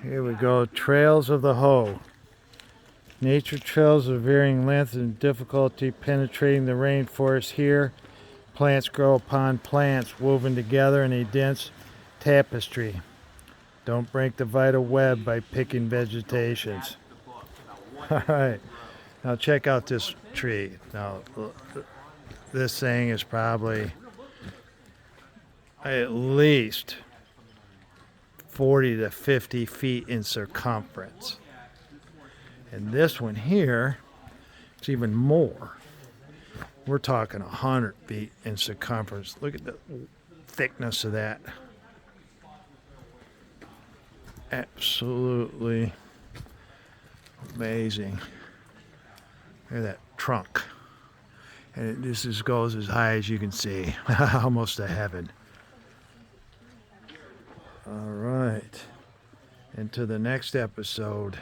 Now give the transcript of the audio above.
Here we go. Trails of the Hoh. Nature trails of varying length and difficulty penetrating the rainforest here. Plants grow upon plants woven together in a dense tapestry. Don't break the vital web by picking vegetations. Alright, now check out this tree. Now, this thing is probably at least 40 to 50 feet in circumference. And this one here is even more. We're talking 100 feet in circumference. Look at the thickness of that. Absolutely amazing. Look at that trunk. And this just goes as high as you can see. Almost to heaven. All right. Into the next episode.